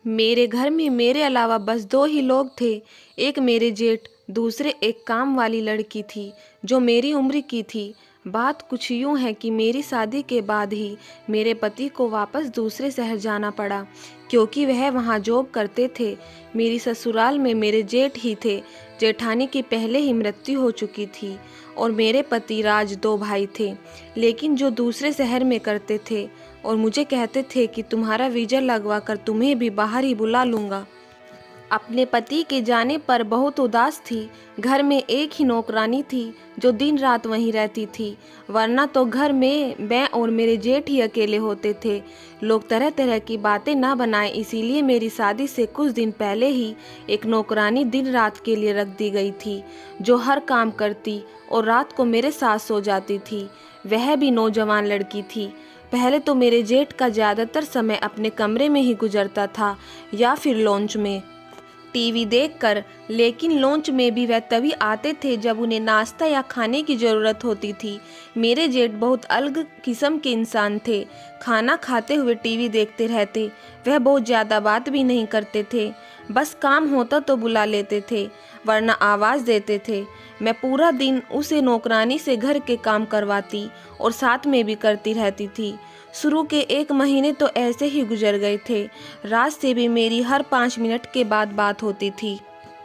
मेरे घर में मेरे अलावा बस दो ही लोग थे। एक मेरे जेठ, दूसरे एक काम वाली लड़की थी जो मेरी उम्र की थी। बात कुछ यूँ है कि मेरी शादी के बाद ही मेरे पति को वापस दूसरे शहर जाना पड़ा, क्योंकि वह वहाँ जॉब करते थे। मेरी ससुराल में मेरे जेठ ही थे। जेठानी की पहले ही मृत्यु हो चुकी थी और मेरे पति राज दो भाई थे, लेकिन जो दूसरे शहर में करते थे और मुझे कहते थे कि तुम्हारा वीज़ा लगवा कर तुम्हें भी बाहर ही बुला लूँगा। अपने पति के जाने पर बहुत उदास थी। घर में एक ही नौकरानी थी जो दिन रात वहीं रहती थी, वरना तो घर में मैं और मेरे जेठ ही अकेले होते थे। लोग तरह तरह की बातें ना बनाएं, इसीलिए मेरी शादी से कुछ दिन पहले ही एक नौकरानी दिन रात के लिए रख दी गई थी, जो हर काम करती और रात को मेरे साथ सो जाती थी। वह भी नौजवान लड़की थी। पहले तो मेरे जेठ का ज़्यादातर समय अपने कमरे में ही गुजरता था या फिर लॉन्च में टीवी देखकर, लेकिन लॉन्च में भी वह तभी आते थे जब उन्हें नाश्ता या खाने की ज़रूरत होती थी। मेरे जेठ बहुत अलग किस्म के इंसान थे। खाना खाते हुए टीवी देखते रहते। वह बहुत ज़्यादा बात भी नहीं करते थे, बस काम होता तो बुला लेते थे, वरना आवाज़ देते थे। मैं पूरा दिन उसे नौकरानी से घर के काम करवाती और साथ में भी करती रहती थी। शुरू के 1 महीने तो ऐसे ही गुजर गए थे। राज से भी मेरी हर 5 मिनट के बाद बात होती थी।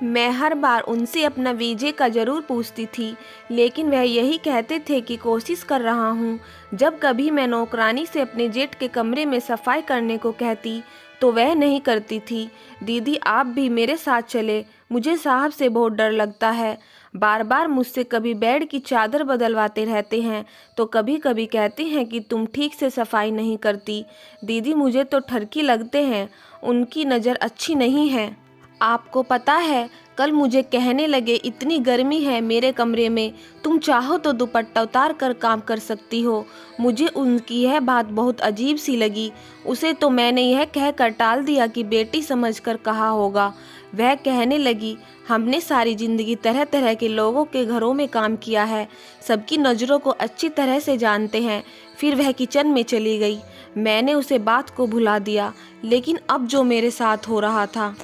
मैं हर बार उनसे अपना वीजे का ज़रूर पूछती थी, लेकिन वह यही कहते थे कि कोशिश कर रहा हूँ। जब कभी मैं नौकरानी से अपने जेठ के कमरे में सफाई करने को कहती तो वह नहीं करती थी। दीदी आप भी मेरे साथ चले, मुझे साहब से बहुत डर लगता है। बार बार मुझसे कभी बेड की चादर बदलवाते रहते हैं तो कभी कभी कहते हैं कि तुम ठीक से सफाई नहीं करती। दीदी मुझे तो ठरकी लगते हैं, उनकी नज़र अच्छी नहीं है। आपको पता है, कल मुझे कहने लगे इतनी गर्मी है मेरे कमरे में, तुम चाहो तो दुपट्टा उतार कर काम कर सकती हो। मुझे उनकी यह बात बहुत अजीब सी लगी। उसे तो मैंने यह कहकर टाल दिया कि बेटी समझकर कहा होगा। वह कहने लगी, हमने सारी ज़िंदगी तरह तरह के लोगों के घरों में काम किया है, सबकी नज़रों को अच्छी तरह से जानते हैं। फिर वह किचन में चली गई। मैंने उसे बात को भुला दिया, लेकिन अब जो मेरे साथ हो रहा था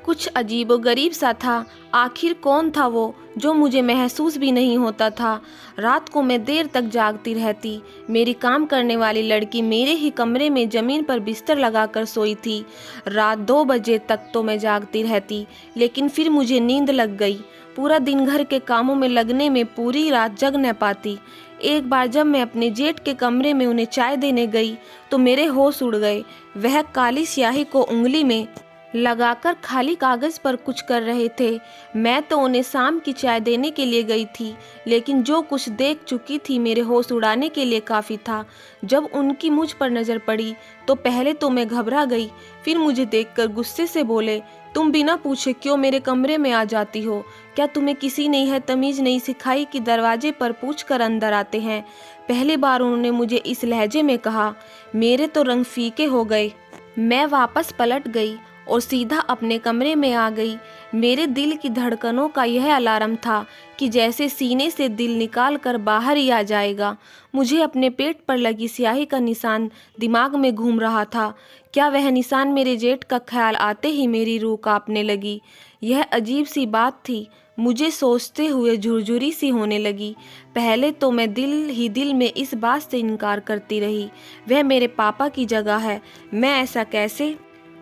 कुछ अजीबोगरीब सा था। आखिर कौन था वो जो मुझे महसूस भी नहीं होता था। रात को मैं देर तक जागती रहती। मेरी काम करने वाली लड़की मेरे ही कमरे में ज़मीन पर बिस्तर लगाकर सोई थी। रात 2 बजे तक तो मैं जागती रहती, लेकिन फिर मुझे नींद लग गई। पूरा दिन घर के कामों में लगने में पूरी रात जग न पाती। एक बार जब मैं अपने जेठ के कमरे में उन्हें चाय देने गई तो मेरे होश उड़ गए। वह काली स्याही को उंगली में लगाकर खाली कागज पर कुछ कर रहे थे। मैं तो उन्हें शाम की चाय देने के लिए गई थी, लेकिन जो कुछ देख चुकी थी मेरे होश उड़ाने के लिए काफ़ी था। जब उनकी मुझ पर नज़र पड़ी तो पहले तो मैं घबरा गई, फिर मुझे देखकर गुस्से से बोले, तुम बिना पूछे क्यों मेरे कमरे में आ जाती हो? क्या तुम्हें किसी ने यह तमीज़ नहीं सिखाई कि दरवाजे पर पूछ कर अंदर आते हैं? पहली बार उन्होंने मुझे इस लहजे में कहा। मेरे तो रंग फीके हो गए। मैं वापस पलट गई और सीधा अपने कमरे में आ गई। मेरे दिल की धड़कनों का यह अलार्म था कि जैसे सीने से दिल निकाल कर बाहर ही आ जाएगा। मुझे अपने पेट पर लगी स्याही का निशान दिमाग में घूम रहा था। क्या वह निशान मेरे जेठ का ख्याल आते ही मेरी रूह कांपने लगी। यह अजीब सी बात थी। मुझे सोचते हुए झुरझुरी सी होने लगी। पहले तो मैं दिल ही दिल में इस बात से इनकार करती रही, वह मेरे पापा की जगह है, मैं ऐसा कैसे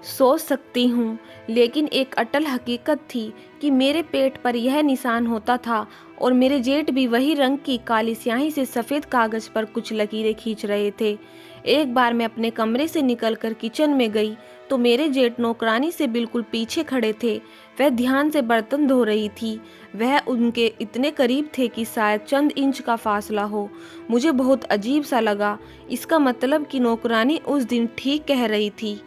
सोच सकती हूँ। लेकिन एक अटल हकीकत थी कि मेरे पेट पर यह निशान होता था और मेरे जेठ भी वही रंग की काली स्याही से सफ़ेद कागज़ पर कुछ लकीरें खींच रहे थे। एक बार मैं अपने कमरे से निकलकर किचन में गई तो मेरे जेठ नौकरानी से बिल्कुल पीछे खड़े थे। वह ध्यान से बर्तन धो रही थी। वह उनके इतने करीब थे कि शायद चंद इंच का फासला हो। मुझे बहुत अजीब सा लगा। इसका मतलब कि नौकरानी उस दिन ठीक कह रही थी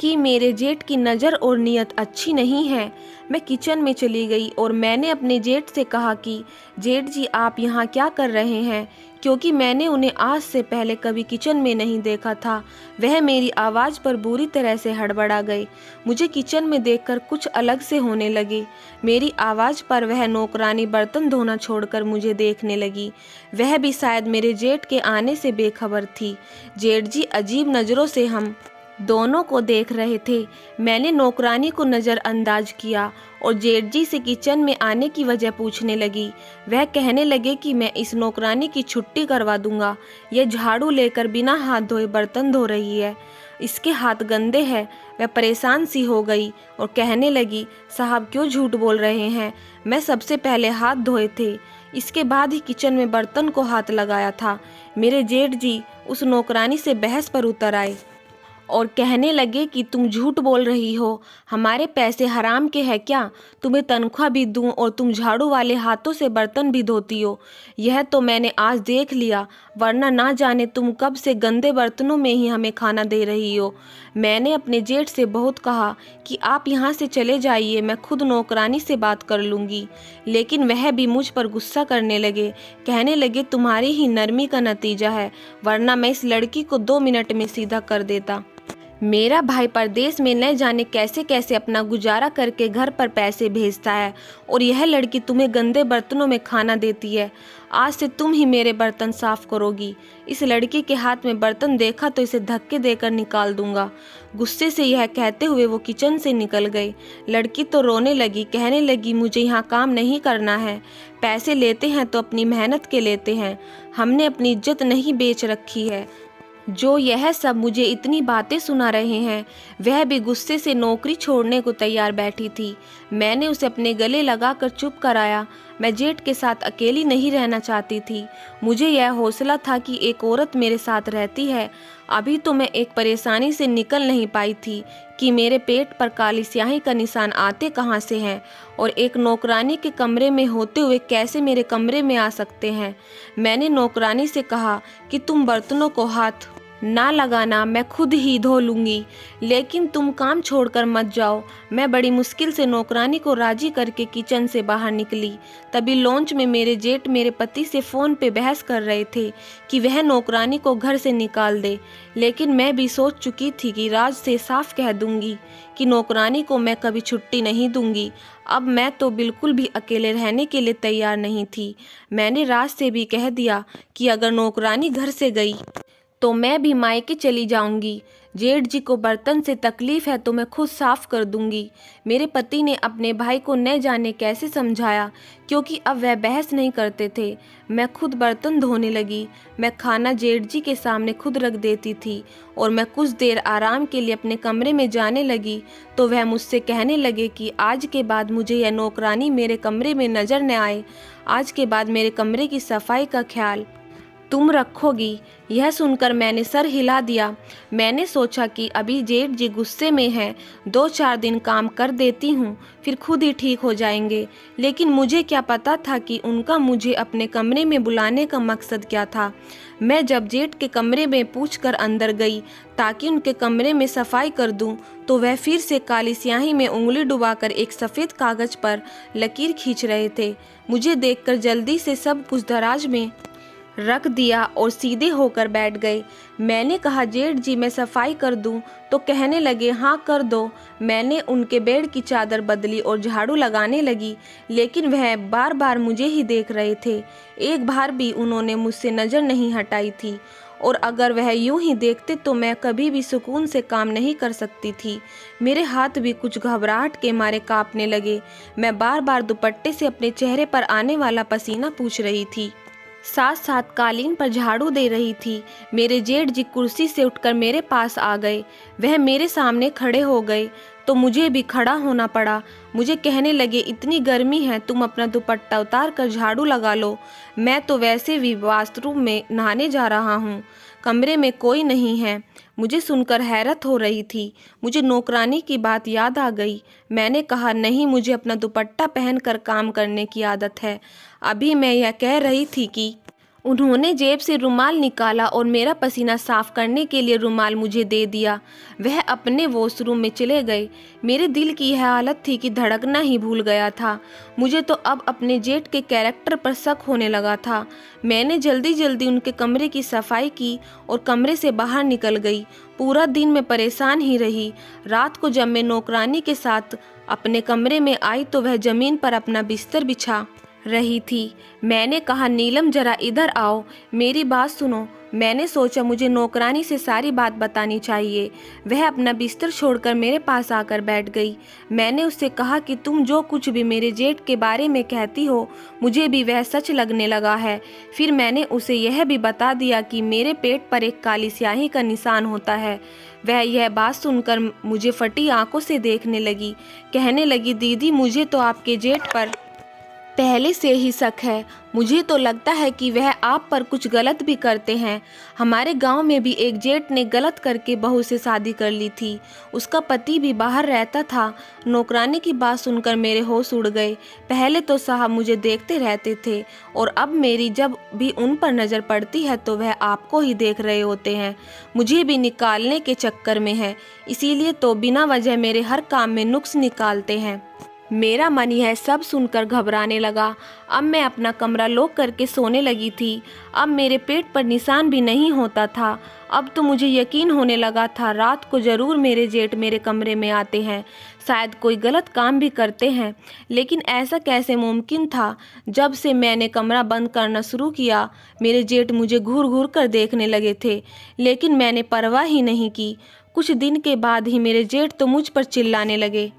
कि मेरे जेठ की नज़र और नीयत अच्छी नहीं है। मैं किचन में चली गई और मैंने अपने जेठ से कहा कि जेठ जी आप यहाँ क्या कर रहे हैं, क्योंकि मैंने उन्हें आज से पहले कभी किचन में नहीं देखा था। वह मेरी आवाज़ पर बुरी तरह से हड़बड़ा गए। मुझे किचन में देखकर कुछ अलग से होने लगे। मेरी आवाज़ पर वह नौकरानी बर्तन धोना छोड़कर मुझे देखने लगी। वह भी शायद मेरे जेठ के आने से बेखबर थी। जेठ जी अजीब नज़रों से हम दोनों को देख रहे थे। मैंने नौकरानी को नज़रअंदाज किया और जेठ जी से किचन में आने की वजह पूछने लगी। वह कहने लगे कि मैं इस नौकरानी की छुट्टी करवा दूंगा। यह झाड़ू लेकर बिना हाथ धोए बर्तन धो रही है, इसके हाथ गंदे हैं। वह परेशान सी हो गई और कहने लगी, साहब क्यों झूठ बोल रहे हैं, मैं सबसे पहले हाथ धोए थे, इसके बाद ही किचन में बर्तन को हाथ लगाया था। मेरे जेठ जी उस नौकरानी से बहस पर उतर आए और कहने लगे कि तुम झूठ बोल रही हो, हमारे पैसे हराम के हैं क्या? तुम्हें तनख्वाह भी दूं और तुम झाड़ू वाले हाथों से बर्तन भी धोती हो। यह तो मैंने आज देख लिया, वरना ना जाने तुम कब से गंदे बर्तनों में ही हमें खाना दे रही हो। मैंने अपने जेठ से बहुत कहा कि आप यहाँ से चले जाइए, मैं खुद नौकरानी से बात कर लूँगी, लेकिन वह भी मुझ पर गुस्सा करने लगे। कहने लगे तुम्हारी ही नरमी का नतीजा है, वरना मैं इस लड़की को 2 मिनट में सीधा कर देता। मेरा भाई परदेश में न जाने कैसे कैसे अपना गुजारा करके घर पर पैसे भेजता है और यह लड़की तुम्हें गंदे बर्तनों में खाना देती है। आज से तुम ही मेरे बर्तन साफ करोगी। इस लड़की के हाथ में बर्तन देखा तो इसे धक्के देकर निकाल दूंगा। गुस्से से यह कहते हुए वो किचन से निकल गई। लड़की तो रोने लगी, कहने लगी मुझे यहाँ काम नहीं करना है, पैसे लेते हैं तो अपनी मेहनत के लेते हैं, हमने अपनी इज्जत नहीं बेच रखी है। जो यह सब मुझे इतनी बातें सुना रहे हैं, वह भी गुस्से से नौकरी छोड़ने को तैयार बैठी थी। मैंने उसे अपने गले लगाकर चुप कराया। मैं जेठ के साथ अकेली नहीं रहना चाहती थी। मुझे यह हौसला था कि एक औरत मेरे साथ रहती है। अभी तो मैं एक परेशानी से निकल नहीं पाई थी कि मेरे पेट पर काली स्याही का निशान आते कहाँ से हैं और एक नौकरानी के कमरे में होते हुए कैसे मेरे कमरे में आ सकते हैं। मैंने नौकरानी से कहा कि तुम बर्तनों को हाथ ना लगाना, मैं खुद ही धो लूँगी, लेकिन तुम काम छोड़कर मत जाओ। मैं बड़ी मुश्किल से नौकरानी को राजी करके किचन से बाहर निकली। तभी लॉन्च में मेरे जेठ मेरे पति से फ़ोन पे बहस कर रहे थे कि वह नौकरानी को घर से निकाल दे, लेकिन मैं भी सोच चुकी थी कि राज से साफ कह दूंगी कि नौकरानी को मैं कभी छुट्टी नहीं दूंगी। अब मैं तो बिल्कुल भी अकेले रहने के लिए तैयार नहीं थी। मैंने राज से भी कह दिया कि अगर नौकरानी घर से गई तो मैं भी मायके चली जाऊंगी। जेठ जी को बर्तन से तकलीफ है तो मैं खुद साफ कर दूंगी। मेरे पति ने अपने भाई को न जाने कैसे समझाया, क्योंकि अब वह बहस नहीं करते थे। मैं खुद बर्तन धोने लगी। मैं खाना जेठ जी के सामने खुद रख देती थी और मैं कुछ देर आराम के लिए अपने कमरे में जाने लगी तो वह मुझसे कहने लगे कि आज के बाद मुझे यह नौकरानी मेरे कमरे में नज़र न आए। आज के बाद मेरे कमरे की सफाई का ख्याल तुम रखोगी। यह सुनकर मैंने सर हिला दिया। मैंने सोचा कि अभी जेठ जी गुस्से में हैं, 2-4 दिन काम कर देती हूँ, फिर खुद ही ठीक हो जाएंगे। लेकिन मुझे क्या पता था कि उनका मुझे अपने कमरे में बुलाने का मकसद क्या था। मैं जब जेठ के कमरे में पूछकर अंदर गई ताकि उनके कमरे में सफाई कर दूं, तो वह फिर से काली स्याही में उंगली डुबाकर एक सफ़ेद कागज़ पर लकीर खींच रहे थे। मुझे देखकर जल्दी से सब कुछ दराज में रख दिया और सीधे होकर बैठ गए। मैंने कहा जेठ जी मैं सफाई कर दूं, तो कहने लगे हाँ कर दो। मैंने उनके बेड की चादर बदली और झाड़ू लगाने लगी, लेकिन वह बार बार मुझे ही देख रहे थे। एक बार भी उन्होंने मुझसे नज़र नहीं हटाई थी और अगर वह यूं ही देखते तो मैं कभी भी सुकून से काम नहीं कर सकती थी। मेरे हाथ भी कुछ घबराहट के मारे कांपने लगे। मैं बार बार दुपट्टे से अपने चेहरे पर आने वाला पसीना पोंछ रही थी, साथ साथ कालीन पर झाड़ू दे रही थी। मेरे जेठ जी कुर्सी से उठकर मेरे पास आ गए। वह मेरे सामने खड़े हो गए तो मुझे भी खड़ा होना पड़ा। मुझे कहने लगे इतनी गर्मी है, तुम अपना दुपट्टा उतार कर झाड़ू लगा लो। मैं तो वैसे भी बाथरूम में नहाने जा रहा हूँ, कमरे में कोई नहीं है। मुझे सुनकर हैरत हो रही थी। मुझे नौकरानी की बात याद आ गई। मैंने कहा नहीं, मुझे अपना दुपट्टा पहनकर काम करने की आदत है। अभी मैं यह कह रही थी कि उन्होंने जेब से रुमाल निकाला और मेरा पसीना साफ करने के लिए रुमाल मुझे दे दिया। वह अपने वॉशरूम में चले गए। मेरे दिल की यह हालत थी कि धड़कना ही भूल गया था। मुझे तो अब अपने जेठ के कैरेक्टर पर शक होने लगा था। मैंने जल्दी जल्दी उनके कमरे की सफाई की और कमरे से बाहर निकल गई। पूरा दिन मैं परेशान ही रही। रात को जब मैं नौकरानी के साथ अपने कमरे में आई तो वह ज़मीन पर अपना बिस्तर बिछा रही थी। मैंने कहा नीलम जरा इधर आओ, मेरी बात सुनो। मैंने सोचा मुझे नौकरानी से सारी बात बतानी चाहिए। वह अपना बिस्तर छोड़कर मेरे पास आकर बैठ गई। मैंने उससे कहा कि तुम जो कुछ भी मेरे जेठ के बारे में कहती हो मुझे भी वह सच लगने लगा है। फिर मैंने उसे यह भी बता दिया कि मेरे पेट पर एक काली स्याही का निशान होता है। वह यह बात सुनकर मुझे फटी आंखों से देखने लगी। कहने लगी, दीदी मुझे तो आपके जेठ पर पहले से ही शक है। मुझे तो लगता है कि वह आप पर कुछ गलत भी करते हैं। हमारे गांव में भी एक जेठ ने गलत करके बहू से शादी कर ली थी। उसका पति भी बाहर रहता था। नौकरानी की बात सुनकर मेरे होश उड़ गए। पहले तो साहब मुझे देखते रहते थे और अब मेरी जब भी उन पर नज़र पड़ती है तो वह आपको ही देख रहे होते हैं। मुझे भी निकालने के चक्कर में है, इसीलिए तो बिना वजह मेरे हर काम में नुक्स निकालते हैं। मेरा मन यह सब सुनकर घबराने लगा। अब मैं अपना कमरा लॉक करके सोने लगी थी। अब मेरे पेट पर निशान भी नहीं होता था। अब तो मुझे यकीन होने लगा था रात को ज़रूर मेरे जेठ मेरे कमरे में आते हैं, शायद कोई गलत काम भी करते हैं। लेकिन ऐसा कैसे मुमकिन था? जब से मैंने कमरा बंद करना शुरू किया मेरे जेठ मुझे घूर घूर कर देखने लगे थे, लेकिन मैंने परवाह ही नहीं की। कुछ दिन के बाद ही मेरे जेठ तो मुझ पर चिल्लाने लगे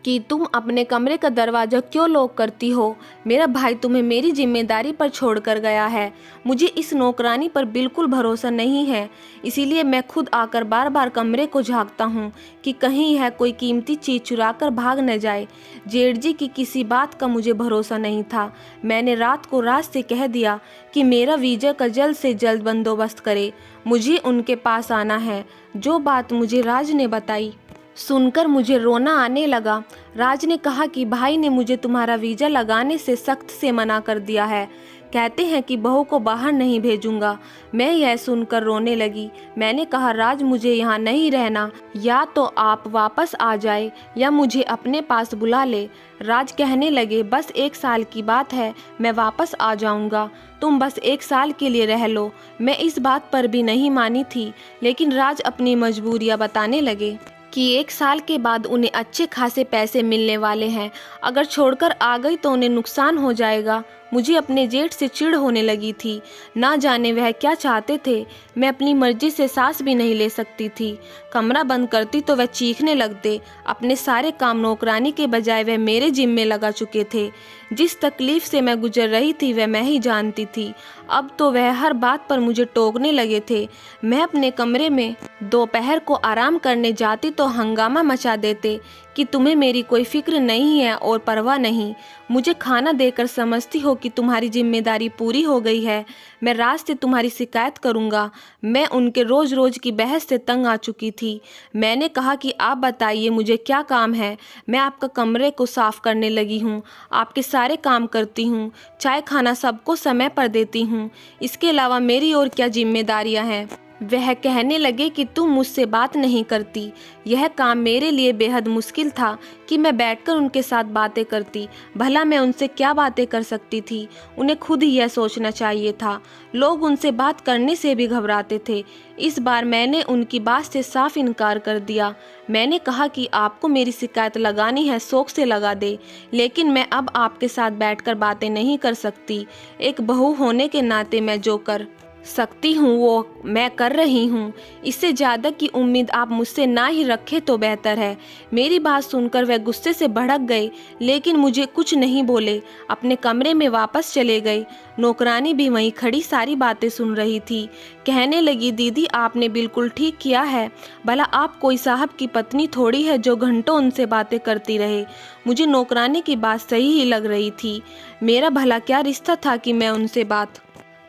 कि तुम अपने कमरे का दरवाज़ा क्यों लॉक करती हो? मेरा भाई तुम्हें मेरी जिम्मेदारी पर छोड़कर गया है। मुझे इस नौकरानी पर बिल्कुल भरोसा नहीं है, इसीलिए मैं खुद आकर बार बार कमरे को झांकता हूँ कि कहीं यह कोई कीमती चीज़ चुरा कर भाग न जाए। जेठ जी की किसी बात का मुझे भरोसा नहीं था। मैंने रात को राज से कह दिया कि मेरा वीज़ा का जल्द से जल्द बंदोबस्त करे, मुझे उनके पास आना है। जो बात मुझे राज ने बताई सुनकर मुझे रोना आने लगा। राज ने कहा कि भाई ने मुझे तुम्हारा वीज़ा लगाने से सख्त से मना कर दिया है। कहते हैं कि बहू को बाहर नहीं भेजूंगा। मैं यह सुनकर रोने लगी। मैंने कहा, राज मुझे यहाँ नहीं रहना, या तो आप वापस आ जाए या मुझे अपने पास बुला ले। राज कहने लगे, बस 1 साल की बात है, मैं वापस आ जाऊंगा, तुम बस 1 साल के लिए रह लो। मैं इस बात पर भी नहीं मानी थी, लेकिन राज अपनी मजबूरियाँ बताने लगे कि 1 साल के बाद उन्हें अच्छे खासे पैसे मिलने वाले हैं। अगर छोड़कर आ गई तो उन्हें नुकसान हो जाएगा। मुझे अपने जेठ से चिढ़ होने लगी थी। ना जाने वह क्या चाहते थे। मैं अपनी मर्जी से सांस भी नहीं ले सकती थी। कमरा बंद करती तो वह चीखने लगते। अपने सारे काम नौकरानी के बजाय वह मेरे जिम्मे लगा चुके थे। जिस तकलीफ से मैं गुजर रही थी वह मैं ही जानती थी। अब तो वह हर बात पर मुझे टोकने लगे थे। मैं अपने कमरे में दोपहर को आराम करने जाती तो हंगामा मचा देते कि तुम्हें मेरी कोई फिक्र नहीं है और परवाह नहीं। मुझे खाना देकर समझती हो कि तुम्हारी जिम्मेदारी पूरी हो गई है। मैं राज से तुम्हारी शिकायत करूंगा। मैं उनके रोज़ रोज़ की बहस से तंग आ चुकी थी। मैंने कहा कि आप बताइए मुझे क्या काम है। मैं आपका कमरे को साफ करने लगी हूँ, आपके सारे काम करती हूँ, चाय खाना सबको समय पर देती हूँ। इसके अलावा मेरी और क्या जिम्मेदारियाँ हैं? वह कहने लगे कि तुम मुझसे बात नहीं करती। यह काम मेरे लिए बेहद मुश्किल था कि मैं बैठकर उनके साथ बातें करती। भला मैं उनसे क्या बातें कर सकती थी? उन्हें खुद ही यह सोचना चाहिए था। लोग उनसे बात करने से भी घबराते थे। इस बार मैंने उनकी बात से साफ इनकार कर दिया। मैंने कहा कि आपको मेरी शिकायत लगानी है, शौक से लगा दे, लेकिन मैं अब आपके साथ बैठकर बातें नहीं कर सकती। एक बहू होने के नाते मैं जो कर सकती हूँ वो मैं कर रही हूँ। इससे ज़्यादा की उम्मीद आप मुझसे ना ही रखें तो बेहतर है। मेरी बात सुनकर वह गुस्से से भड़क गए, लेकिन मुझे कुछ नहीं बोले। अपने कमरे में वापस चले गए। नौकरानी भी वहीं खड़ी सारी बातें सुन रही थी। कहने लगी, दीदी आपने बिल्कुल ठीक किया है। भला आप कोई साहब की पत्नी थोड़ी है जो घंटों उनसे बातें करती रहे। मुझे नौकरानी की बात सही ही लग रही थी। मेरा भला क्या रिश्ता था कि मैं उनसे बात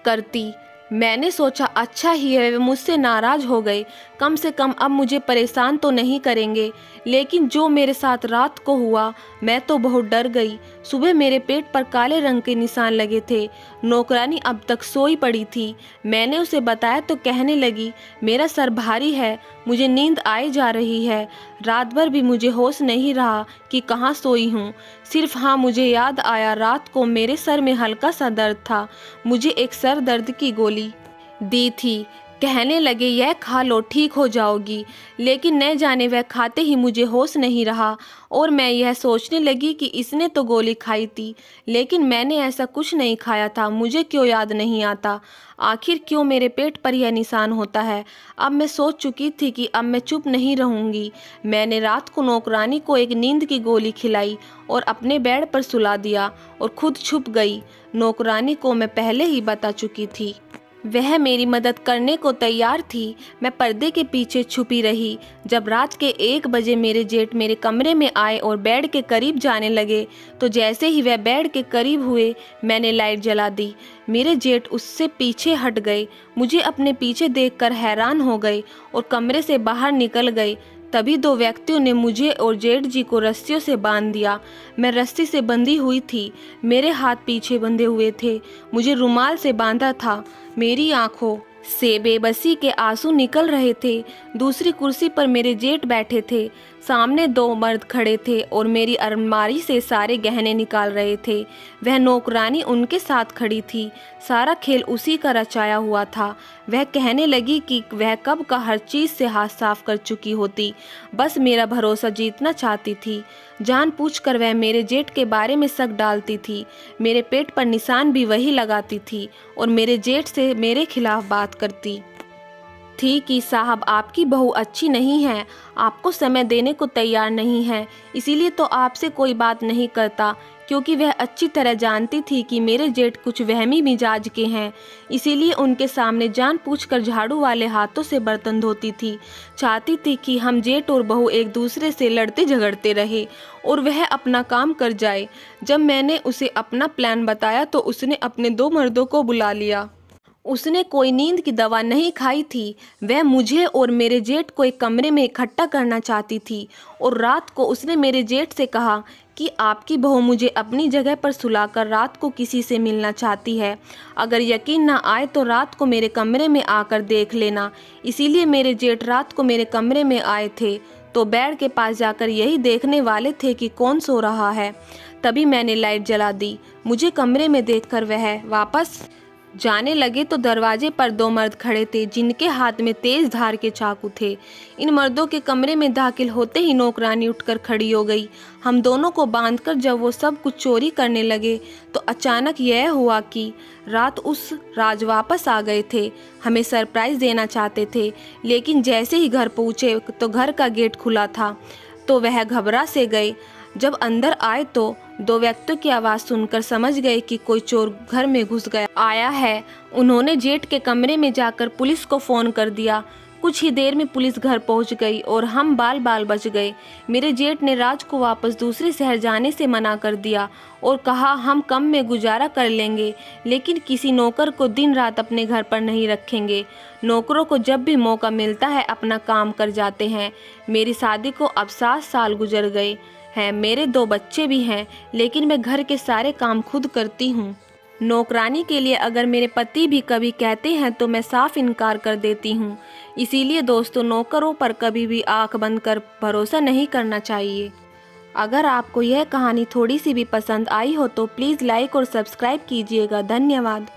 करती। मैंने सोचा अच्छा ही है वे मुझसे नाराज़ हो गए, कम से कम अब मुझे परेशान तो नहीं करेंगे। लेकिन जो मेरे साथ रात को हुआ, मैं तो बहुत डर गई। सुबह मेरे पेट पर काले रंग के निशान लगे थे। नौकरानी अब तक सोई पड़ी थी। मैंने उसे बताया तो कहने लगी, मेरा सर भारी है, मुझे नींद आए जा रही है। रात भर भी मुझे होश नहीं रहा कि कहाँ सोई हूँ। सिर्फ हाँ, मुझे याद आया रात को मेरे सर में हल्का सा दर्द था। मुझे एक सर दर्द की गोली दी थी। कहने लगे यह खा लो ठीक हो जाओगी। लेकिन न जाने वह खाते ही मुझे होश नहीं रहा और मैं यह सोचने लगी कि इसने तो गोली खाई थी, लेकिन मैंने ऐसा कुछ नहीं खाया था। मुझे क्यों याद नहीं आता, आखिर क्यों मेरे पेट पर यह निशान होता है। अब मैं सोच चुकी थी कि अब मैं चुप नहीं रहूंगी। मैंने रात को नौकरानी को एक नींद की गोली खिलाई और अपने बेड पर सुला दिया और खुद छुप गई। नौकरानी को मैं पहले ही बता चुकी थी, वह मेरी मदद करने को तैयार थी। मैं पर्दे के पीछे छुपी रही। जब रात के 1 बजे मेरे जेठ मेरे कमरे में आए और बेड के करीब जाने लगे, तो जैसे ही वह बेड के करीब हुए मैंने लाइट जला दी। मेरे जेठ उससे पीछे हट गए। मुझे अपने पीछे देखकर हैरान हो गए और कमरे से बाहर निकल गए। तभी 2 व्यक्तियों ने मुझे और जेठ जी को रस्सियों से बांध दिया। मैं रस्सी से बंधी हुई थी, मेरे हाथ पीछे बंधे हुए थे, मुझे रुमाल से बांधा था। मेरी आंखों से बेबसी के आंसू निकल रहे थे। दूसरी कुर्सी पर मेरे जेठ बैठे थे। सामने 2 मर्द खड़े थे और मेरी अलमारी से सारे गहने निकाल रहे थे। वह नौकरानी उनके साथ खड़ी थी। सारा खेल उसी का रचाया हुआ था। वह कहने लगी कि वह कब का हर चीज़ से हाथ साफ कर चुकी होती, बस मेरा भरोसा जीतना चाहती थी। जानबूझकर वह मेरे जेठ के बारे में शक डालती थी। मेरे पेट पर निशान भी वही लगाती थी और मेरे जेठ से मेरे खिलाफ बात करती थी कि साहब आपकी बहू अच्छी नहीं है, आपको समय देने को तैयार नहीं है, इसीलिए तो आपसे कोई बात नहीं करता। क्योंकि वह अच्छी तरह जानती थी कि मेरे जेठ कुछ वहमी मिजाज के हैं, इसीलिए उनके सामने जानबूझकर झाड़ू वाले हाथों से बर्तन धोती थी। चाहती थी कि हम जेठ और बहू एक दूसरे से लड़ते झगड़ते रहे और वह अपना काम कर जाए। जब मैंने उसे अपना प्लान बताया तो उसने अपने 2 मर्दों को बुला लिया। उसने कोई नींद की दवा नहीं खाई थी। वह मुझे और मेरे जेठ को एक कमरे में इकट्ठा करना चाहती थी और रात को उसने मेरे जेठ से कहा कि आपकी बहू मुझे अपनी जगह पर सुलाकर रात को किसी से मिलना चाहती है। अगर यकीन ना आए तो रात को मेरे कमरे में आकर देख लेना। इसीलिए मेरे जेठ रात को मेरे कमरे में आए थे तो बेड के पास जाकर यही देखने वाले थे कि कौन सो रहा है। तभी मैंने लाइट जला दी। मुझे कमरे में देखकर वह वापस जाने लगे तो दरवाजे पर 2 मर्द खड़े थे जिनके हाथ में तेज धार के चाकू थे। इन मर्दों के कमरे में दाखिल होते ही नौकरानी उठकर खड़ी हो गई। हम दोनों को बांधकर जब वो सब कुछ चोरी करने लगे तो अचानक यह हुआ कि रात उस राज वापस आ गए थे। हमें सरप्राइज देना चाहते थे, लेकिन जैसे ही घर पहुँचे तो घर का गेट खुला था तो वह घबरा से गए। जब अंदर आए तो 2 व्यक्तियों की आवाज़ सुनकर समझ गए कि कोई चोर घर में घुस गया आया है। उन्होंने जेठ के कमरे में जाकर पुलिस को फ़ोन कर दिया। कुछ ही देर में पुलिस घर पहुंच गई और हम बाल बाल बच गए। मेरे जेठ ने राज को वापस दूसरे शहर जाने से मना कर दिया और कहा हम कम में गुजारा कर लेंगे, लेकिन किसी नौकर को दिन रात अपने घर पर नहीं रखेंगे। नौकरों को जब भी मौका मिलता है अपना काम कर जाते हैं। मेरी शादी को अब 7 साल गुजर गए हैं। मेरे 2 बच्चे भी हैं, लेकिन मैं घर के सारे काम खुद करती हूँ। नौकरानी के लिए अगर मेरे पति भी कभी कहते हैं तो मैं साफ इनकार कर देती हूँ। इसीलिए दोस्तों, नौकरों पर कभी भी आंख बंद कर भरोसा नहीं करना चाहिए। अगर आपको यह कहानी थोड़ी सी भी पसंद आई हो तो प्लीज़ लाइक और सब्सक्राइब कीजिएगा। धन्यवाद।